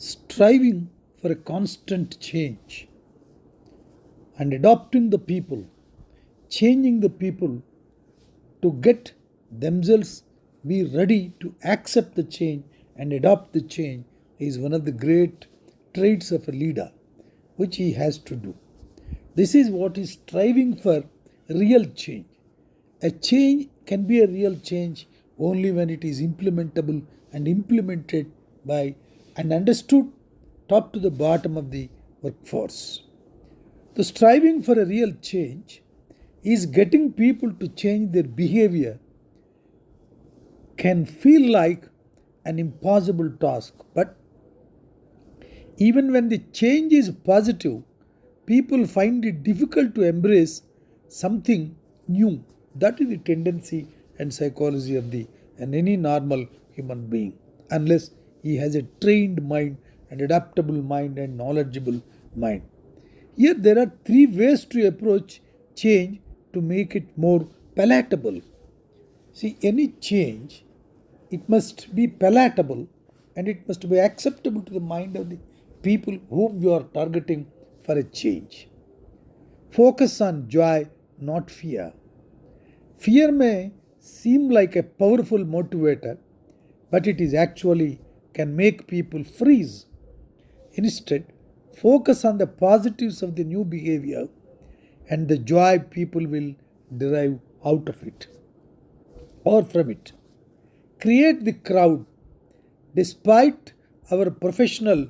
striving for a constant change and adopting the people, changing the people to get themselves be ready to accept the change and adopt the change is one of the great traits of a leader which he has to do. This is what is striving for real change. A change can be a real change only when it is implementable and implemented by and understood top to the bottom of the workforce. The striving for a real change is getting people to change their behavior can feel like an impossible task, but even when the change is positive, people find it difficult to embrace something new. That is the tendency and psychology of the and any normal human being, unless he has a trained mind and adaptable mind and knowledgeable mind. Here there are three ways to approach change to make it more palatable. See, any change, it must be palatable and it must be acceptable to the mind of the people whom you are targeting for a change. Focus on joy, not fear. Fear may seem like a powerful motivator, but it is actually can make people freeze. Instead, focus on the positives of the new behavior and the joy people will derive out of it or from it. Create the crowd. Despite our professional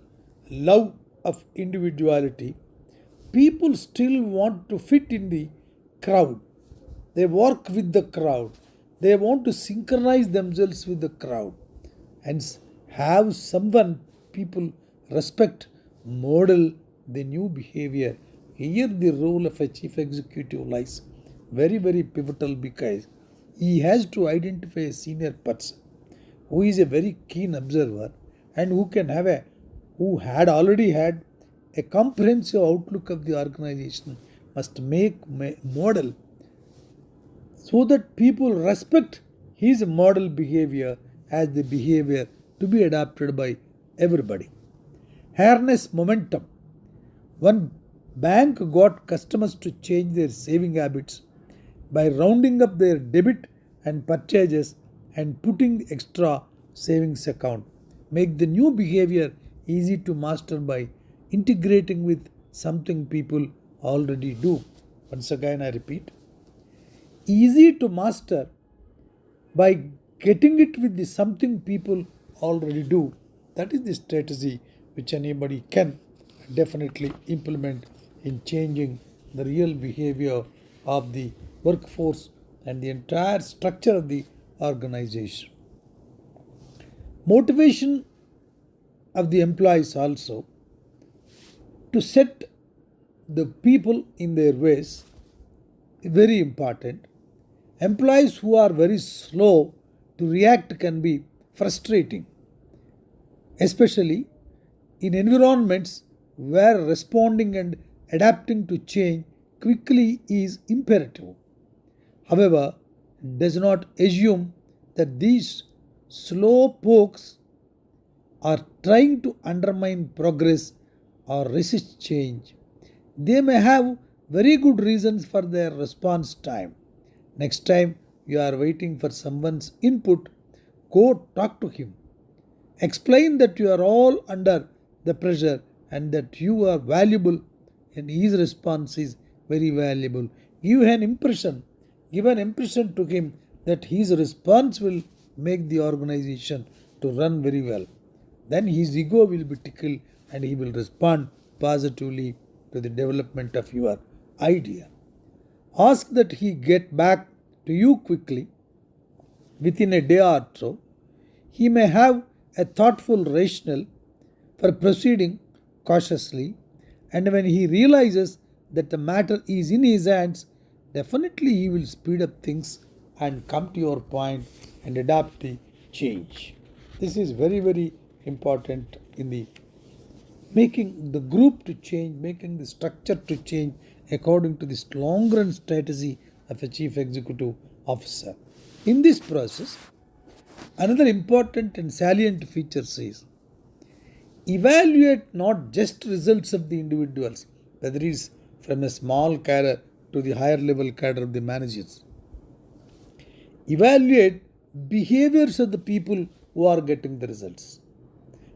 love of individuality, people still want to fit in the crowd. They work with the crowd. They want to synchronize themselves with the crowd and have someone people respect, model the new behavior. Here, the role of a chief executive lies very, very pivotal because he has to identify a senior person who is a very keen observer and who had already had a comprehensive outlook of the organization must make model so that people respect his model behavior as the behavior to be adopted by everybody. Harness momentum. One bank got customers to change their saving habits by rounding up their debit and purchases and putting extra savings account. Make the new behavior easy to master by integrating with something people already do. Once again, I repeat, easy to master by getting it with the something people already do. That is the strategy which anybody can definitely implement in changing the real behavior of the workforce and the entire structure of the organization. Motivation of the employees also to set the people in their ways very important. Employees who are very slow to react can be frustrating, especially in environments where responding and adapting to change quickly is imperative. However, does not assume that these slow pokes are trying to undermine progress or resist change. They may have very good reasons for their response time. Next time you are waiting for someone's input, go talk to him. Explain that you are all under the pressure and that you are valuable and his response is very valuable. Give an impression to him that his response will make the organization to run very well. Then his ego will be tickled and he will respond positively to the development of your idea. Ask that he get back to you quickly within a day or so. He may have a thoughtful rationale for proceeding cautiously, and when he realizes that the matter is in his hands, definitely he will speed up things and come to your point and adapt the change. This is very, very important in the making the group to change, making the structure to change according to this long run strategy of a chief executive officer. In this process, another important and salient feature is Evaluate not just results of the individuals, whether it is from a small cadre to the higher level cadre of the managers. Evaluate behaviors of the people who are getting the results.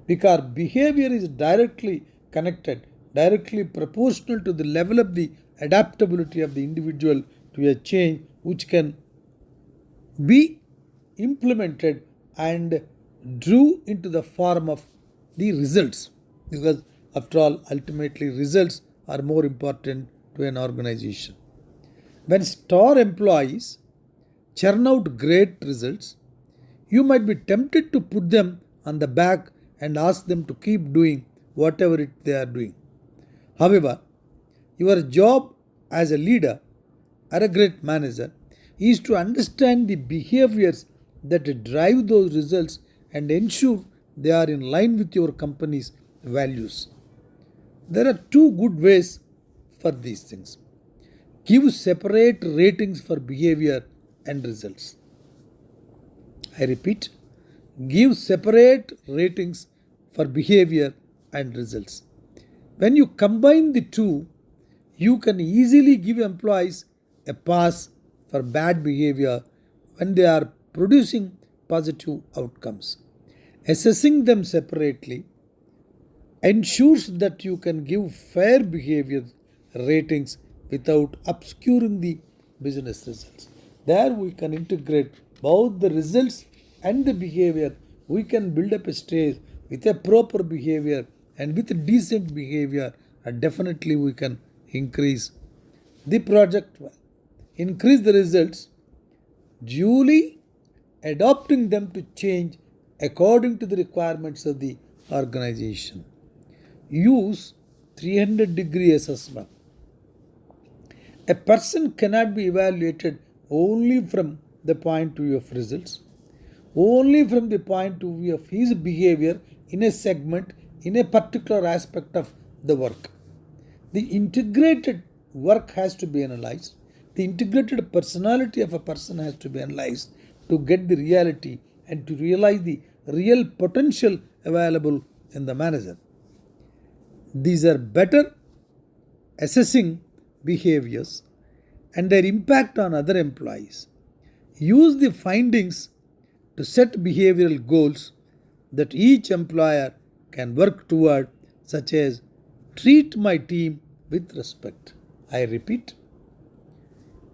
Because behavior is directly connected, directly proportional to the level of the adaptability of the individual to a change which can be implemented and drew into the form of the results, because after all ultimately results are more important to an organization. When star employees churn out great results, you might be tempted to put them on the back and ask them to keep doing whatever they are doing. However, your job as a leader or a great manager is to understand the behaviors that drive those results and ensure they are in line with your company's values. There are two good ways for these things. Give separate ratings for behavior and results. I repeat, give separate ratings for behavior and results. When you combine the two, you can easily give employees a pass for bad behavior when they are producing positive outcomes. Assessing them separately ensures that you can give fair behavior ratings without obscuring the business results. There we can integrate both the results and the behavior. We can build up a stage with a proper behavior and with a decent behavior, and definitely we can increase the project, increase the results, duly adopting them to change according to the requirements of the organization. Use 300-degree assessment. A person cannot be evaluated only from the point of view of results, only from the point of view of his behavior in a segment, in a particular aspect of the work. The integrated work has to be analyzed. The integrated personality of a person has to be analyzed to get the reality and to realize the real potential available in the manager. These are better assessing behaviors and their impact on other employees. Use the findings to set behavioral goals that each employer can work toward, such as treat my team with respect. I repeat,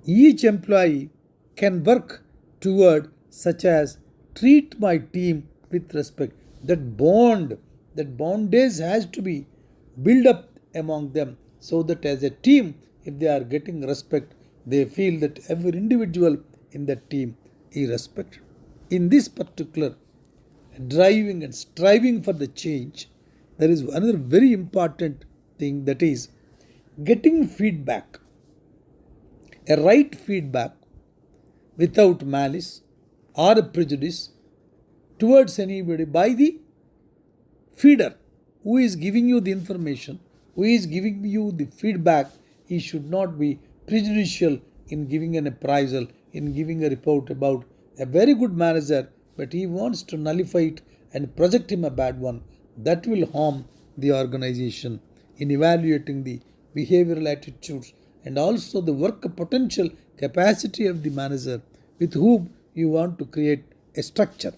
each employee can work toward, such as treat my team with respect. That bondage has to be built up among them, so that as a team, if they are getting respect, they feel that every individual in that team is respected. In this particular driving and striving for the change, there is another very important thing, that is getting feedback. A right feedback without malice or prejudice towards anybody by the feeder who is giving you the information, who is giving you the feedback. He should not be prejudicial in giving an appraisal, in giving a report about a very good manager, but he wants to nullify it and project him a bad one. That will harm the organization. In evaluating the behavioral attitudes and also the work potential capacity of the manager with whom you want to create a structure.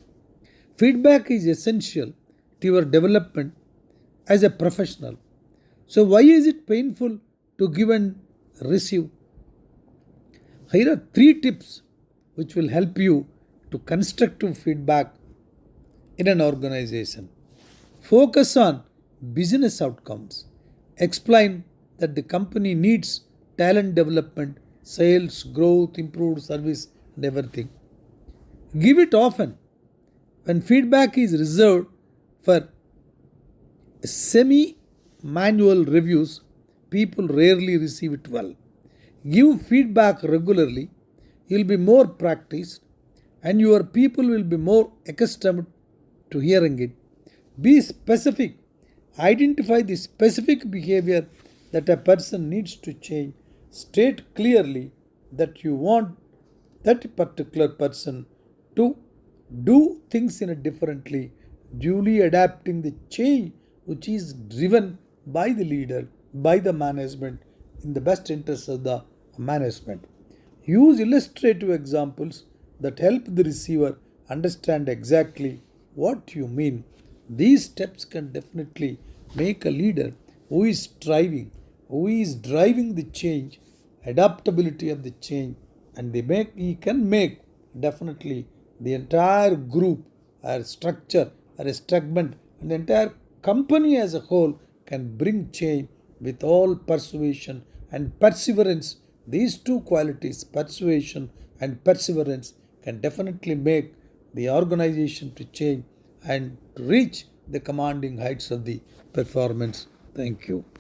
Feedback is essential to your development as a professional. So, why is it painful to give and receive? Here are 3 tips which will help you to constructive feedback in an organization. Focus on business outcomes. Explain that the company needs talent development, sales, growth, improved service, and everything. Give it often. When feedback is reserved for semi manual reviews, people rarely receive it well. Give feedback regularly, you will be more practiced, and your people will be more accustomed to hearing it. Be specific. Identify the specific behavior that a person needs to change. State clearly that you want that particular person to do things in a differently, duly adapting the change which is driven by the leader, by the management, in the best interest of the management. Use illustrative examples that help the receiver understand exactly what you mean. These steps can definitely make a leader who is striving, who is driving the change, adaptability of the change, and he can make definitely the entire group or structure or a segment and the entire company as a whole can bring change with all persuasion and perseverance. These two qualities, persuasion and perseverance, can definitely make the organization to change and to reach the commanding heights of the performance. Thank you.